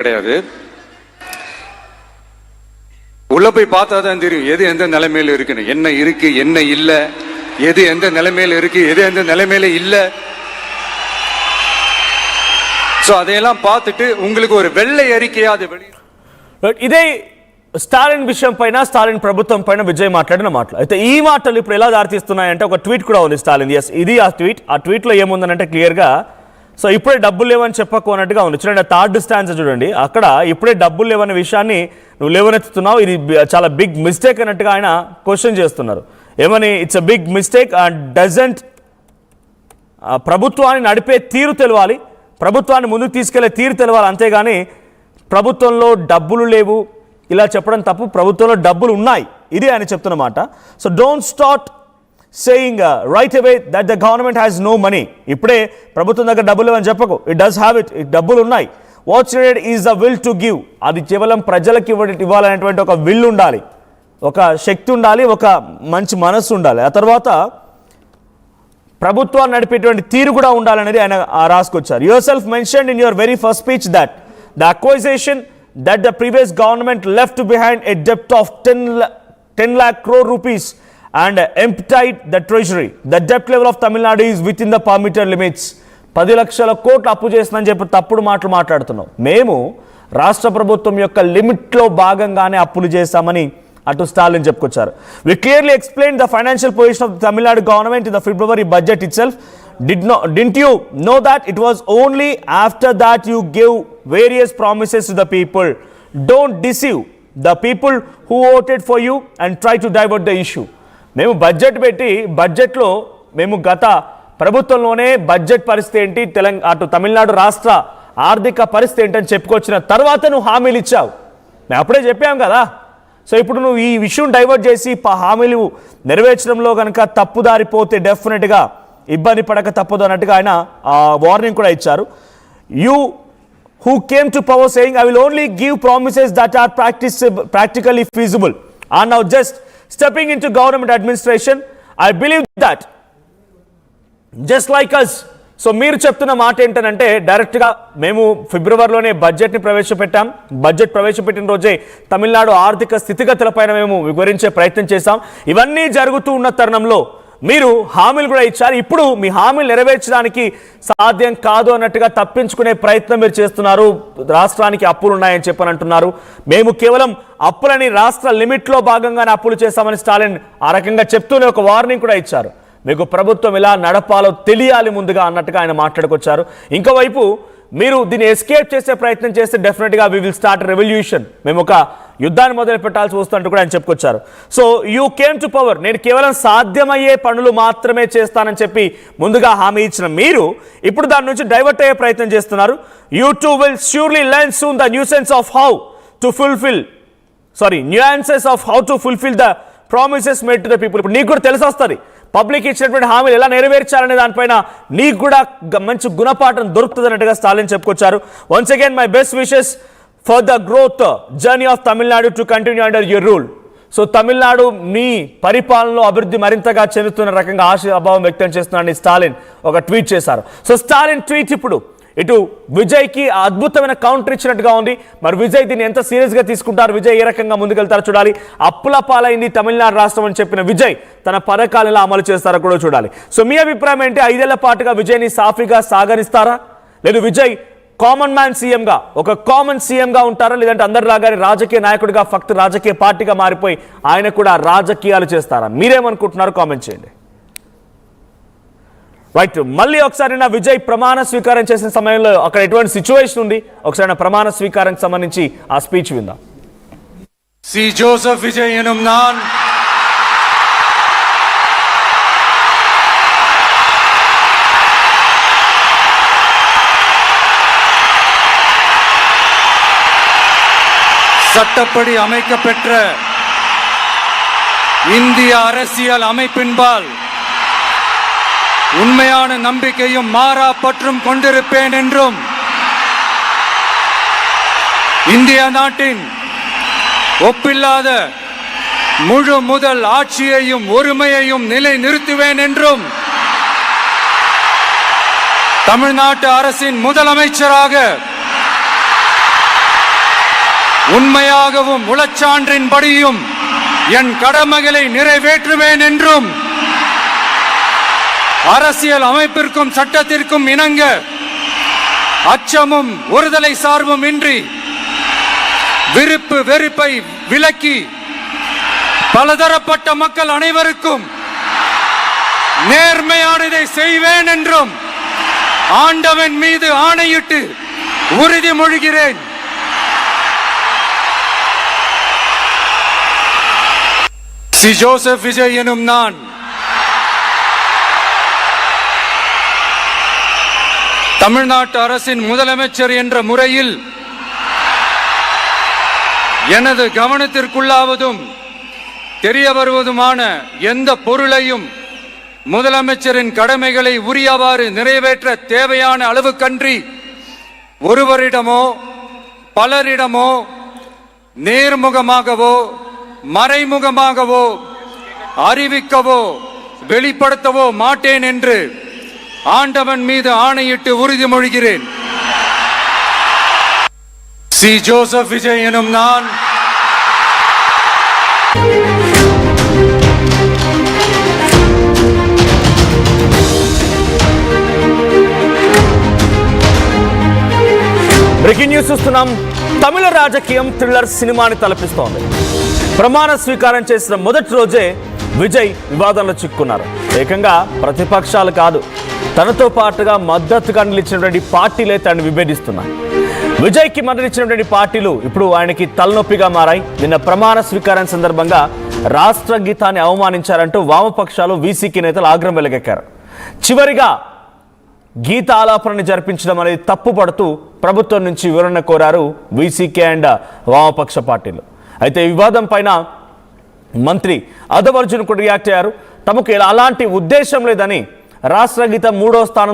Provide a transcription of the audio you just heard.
கிடையாது. உள்ள போய் பார்த்தா தான் தெரியும் எது எந்த நிலைமையில இருக்குன்னு, என்ன இருக்கு என்ன இல்ல, எது எந்த நிலைமையில இருக்கு எது எந்த நிலைமையில இல்ல. சோ அதையெல்லாம் பார்த்துட்டு உங்களுக்கு ஒரு வெள்ளை அறிக்கையா அது வெளியே. ఇదే స్టాలిన్ విషయం పైన స్టాలిన్ ప్రభుత్వం పైన విజయ్ మాట్లాడిన మాటలు అయితే ఈ మాటలు ఇప్పుడు ఎలా దారితీస్తున్నాయంటే ఒక ట్వీట్ కూడా ఉంది స్టాలిన్. ఎస్, ఇది ఆ ట్వీట్లో ఏముందనంటే క్లియర్గా సో ఇప్పుడే డబ్బులు లేవని చెప్పకు అన్నట్టుగా ఉంది. చూడండి, థర్డ్ స్టాన్స్ చూడండి, అక్కడ ఇప్పుడే డబ్బులు లేవనే విషయాన్ని నువ్వు లేవనెత్తుతున్నావు, ఇది చాలా బిగ్ మిస్టేక్ అన్నట్టుగా ఆయన క్వశ్చన్ చేస్తున్నారు. ఏమని? It's a big mistake and doesn't ప్రభుత్వాన్ని నడిపే తీరు తెలవాలి, ప్రభుత్వాన్ని ముందుకు తీసుకెళ్లే తీరు తెలవాలి, అంతేగాని ప్రభుత్వంలో డబ్బులు లేవు ఇలా చెప్పడం తప్పు. ప్రభుత్వంలో డబ్బులు ఉన్నాయి, ఇది ఆయన చెప్తున్నమాట. So don't start saying right away that the government has no money. ఇప్పుడే ప్రభుత్వం దగ్గర డబ్బులు లేవని చెప్పకు, ఇట్ డస్ హ్యావ్ ఇట్, డబ్బులు ఉన్నాయి. What's needed is the will to give. అది కేవలం ప్రజలకు ఇవ్వాలనేటువంటి ఒక విల్ ఉండాలి, ఒక శక్తి ఉండాలి, ఒక మంచి మనస్సు ఉండాలి. ఆ తర్వాత ప్రభుత్వాన్ని నడిపేటువంటి తీరు కూడా ఉండాలనేది ఆయన రాసుకొచ్చారు. Yourself mentioned in your very first speech that the acquisition that the previous government left behind a debt of 10 lakh crore rupees and emptied the treasury. The debt level of Tamil Nadu is within the permitted limits. 10 లక్షల కోట్లు అప్పు చేస్తుందని చెప్పి తప్పుడు మాటలు మాట్లాడుతున్నాం. మేము రాష్ట్ర ప్రభుత్వం యొక్క లిమిట్లో భాగంగానే అప్పులు చేస్తామని అటు స్టాలిన్ చెప్పుకొచ్చారు. We clearly explained the financial position of the Tamil Nadu government in the February budget itself. Didn't you know that it was only after that you gave various promises to the people? Don't deceive the people who voted for you and try to divert the issue. మేము budget పెట్టి బడ్జెట్లో మేము గత ప్రభుత్వంలోనే budget పరిస్థితి ఏంటి, అటు తమిళనాడు రాష్ట్ర ఆర్థిక పరిస్థితి ఏంటని చెప్పుకొచ్చిన తర్వాత నువ్వు హామీలు ఇచ్చావు. మేము అప్పుడే చెప్పాం కదా. సో ఇప్పుడు నువ్వు ఈ విషయం డైవర్ట్ చేసి హామీలు నెరవేర్చడంలో కనుక తప్పుదారిపోతే డెఫినెట్గా ఇబ్బంది పడక తప్పదు అన్నట్టుగా ఆయన వార్నింగ్ కూడా ఇచ్చారు. You who came to power saying I will only give promises that are practically feasible are now just stepping into government administration. I believe that just like us. So మీరు చెప్తున్న మాట ఏంటంటే డైరెక్ట్గా మేము ఫిబ్రవరిలోనే బడ్జెట్ని ప్రవేశపెట్టాం, బడ్జెట్ ప్రవేశపెట్టిన రోజే తమిళనాడు ఆర్థిక స్థితిగతులపైన మేము వివరించే ప్రయత్నం చేశాం. ఇవన్నీ జరుగుతూ ఉన్న తరుణంలో మీరు హామీలు కూడా ఇచ్చారు. ఇప్పుడు మీ హామీలు నెరవేర్చడానికి సాధ్యం కాదు అన్నట్టుగా తప్పించుకునే ప్రయత్నం మీరు చేస్తున్నారు. రాష్ట్రానికి అప్పులు ఉన్నాయని చెప్పని అంటున్నారు. మేము కేవలం అప్పులని రాష్ట్ర లిమిట్లో భాగంగానే అప్పులు చేస్తామని స్టాలిన్ ఆ రకంగా చెప్తూనే ఒక వార్నింగ్ కూడా ఇచ్చారు. మీకు ప్రభుత్వం ఎలా నడపాలో తెలియాలి ముందుగా అన్నట్టుగా ఆయన మాట్లాడుకొచ్చారు. ఇంకోవైపు మీరు దీన్ని ఎస్కేప్ చేసే ప్రయత్నం చేస్తే డెఫినెట్గా వి విల్ స్టార్ట్ రెవల్యూషన్, మేము ఒక యుద్ధాన్ని మొదలు పెట్టాల్సి వస్తుంటూ కూడా ఆయన చెప్పుకొచ్చారు. So you came to power, నేను కేవలం సాధ్యమయ్యే పనులు మాత్రమే చేస్తానని చెప్పి ముందుగా హామీ ఇచ్చిన మీరు ఇప్పుడు దాని నుంచి డైవర్ట్ అయ్యే ప్రయత్నం చేస్తున్నారు. You two will surely learn soon the nuisance of how to nuances of how to fulfil the promises made to the people. ఇప్పుడు నీకు కూడా తెలిసి వస్తుంది పబ్లిక్ ఇచ్చినటువంటి హామీలు ఎలా నెరవేర్చాలనే దానిపైన నీకు కూడా మంచి గుణపాఠం దొరుకుతుంది అన్నట్టుగా స్టాలిన్ చెప్పుకొచ్చారు. Once again my best wishes for the growth journey of Tamil Nadu to continue under your rule. So Tamil Nadu మీ పరిపాలనలో అభివృద్ధి మరింతగా చెందుతున్న రకంగా ఆశాభావం వ్యక్తం చేస్తున్నాడని స్టాలిన్ ఒక ట్వీట్ చేశారు. సో స్టాలిన్ ట్వీట్ ఇప్పుడు ఇటు విజయ్కి అద్భుతమైన కౌంటర్ ఇచ్చినట్టుగా ఉంది. మరి విజయ్ దీన్ని ఎంత సీరియస్గా తీసుకుంటారు, విజయ్ ఏ రకంగా ముందుకెళ్తారో చూడాలి. అప్పుల పాలైంది తమిళనాడు రాష్ట్రం అని చెప్పిన విజయ్ తన పథకాలు ఎలా అమలు చేస్తారో కూడా చూడాలి. సో మీ అభిప్రాయం ఏంటి? 5 ఏళ్ల పాటుగా విజయ్ని సాఫీగా సాగనిస్తారా, లేదు విజయ్ కామన్ మ్యాన్ సీఎంగా ఒక కామన్ సీఎంగా ఉంటారా, లేదంటే అందరిలాగానే రాజకీయ నాయకుడిగా ఫక్త్ రాజకీయ పార్టీగా మారిపోయి ఆయన కూడా రాజకీయాలు చేస్తారా? మీరేమనుకుంటున్నారు కామెంట్ చేయండి. రైట్, మళ్ళీ ఒకసారి నా విజయ్ ప్రమాణ స్వీకారం చేసిన సమయంలో అక్కడ ఎటువంటి సిచ్యువేషన్ ఉంది, ఒకసారి నా ప్రమాణ స్వీకారానికి సంబంధించి ఆ స్పీచ్ విందాం. సి జోసెఫ్ విజయ్ ఎనుమ్ నాన్ சட்டப்படி அமைக்கப்பெற்ற இந்திய அரசியல் அமைப்பின்பால் உண்மையான நம்பிக்கையும் மாறா பற்றும் கொண்டிருப்பேன் என்றும் இந்திய நாட்டின் ஒப்பில்லாத முழு முதல் ஆட்சியையும் ஒருமையையும் நிலை நிறுத்துவேன் என்றும் தமிழ்நாட்டு அரசின் முதலமைச்சராக உண்மையாகவும் உளச்சான்றின்படியும் என் கடமைகளை நிறைவேற்றுவேன் என்றும் அரசியல் அமைப்பிற்கும் சட்டத்திற்கும் இணங்க அச்சமும் ஒருதலை சார்பும் இன்றி விருப்பு வெறுப்பை விலக்கி பலதரப்பட்ட மக்கள் அனைவருக்கும் நேர்மையானதை செய்வேன் என்றும் ஆண்டவன் மீது ஆணையிட்டு உறுதிமொழிகிறேன். சி ஜோசப் விஜய் எனும் நான் தமிழ்நாட்டு அரசின் முதலமைச்சர் என்ற முறையில் எனது கவனத்திற்குள்ளாவதும் தெரிய வருவதுமான எந்த பொருளையும் முதலமைச்சரின் கடமைகளை உரியவாறு நிறைவேற்ற தேவையான அளவுக்கன்றி ஒருவரிடமோ பலரிடமோ நேர்முகமாகவோ மறைமுகமாகவோ அறிவிக்கவோ வெளிப்படுத்தவோ மாட்டேன் என்று ஆண்டவன் மீது ஆணையிட்டு உறுதிமொழிகிறேன். சி ஜோசப் விஜய் எனும் நான் బ్రేకింగ్ న్యూస్ చూస్తున్నాం. తమిళ రాజకీయం థ్రిల్లర్ సినిమాని తలపిస్తోంది. ప్రమాణ స్వీకారం చేసిన మొదటి రోజే విజయ్ వివాదంలో చిక్కున్నారు. ఏకంగా ప్రతిపక్షాలు కాదు, తనతో పాటుగా మద్దతుగా నిలిచినటువంటి పార్టీలే తనని విభేదిస్తున్నాయి. విజయ్కి మద్దతిచ్చినటువంటి పార్టీలు ఇప్పుడు ఆయనకి తలనొప్పిగా మారాయి. నిన్న ప్రమాణ స్వీకారం సందర్భంగా రాష్ట్ర గీతాన్ని అవమానించారంటూ వామపక్షాలు వీసీకి నేతలు ఆగ్రహం వెలుగెక్కారు. చివరిగా గీత ఆలాపనని జరిపించడం అనేది తప్పుపడుతూ ప్రభుత్వం నుంచి వివరణ కోరారు వీసీకే అండ్ వామపక్ష పార్టీలు. అయితే ఈ వివాదం పైన మంత్రి అదవ్ అర్జున్ కూడా రియాక్ట్ అయ్యారు. తమకు అలాంటి ఉద్దేశం లేదని రాష్ట్ర గీత 3వ స్థానం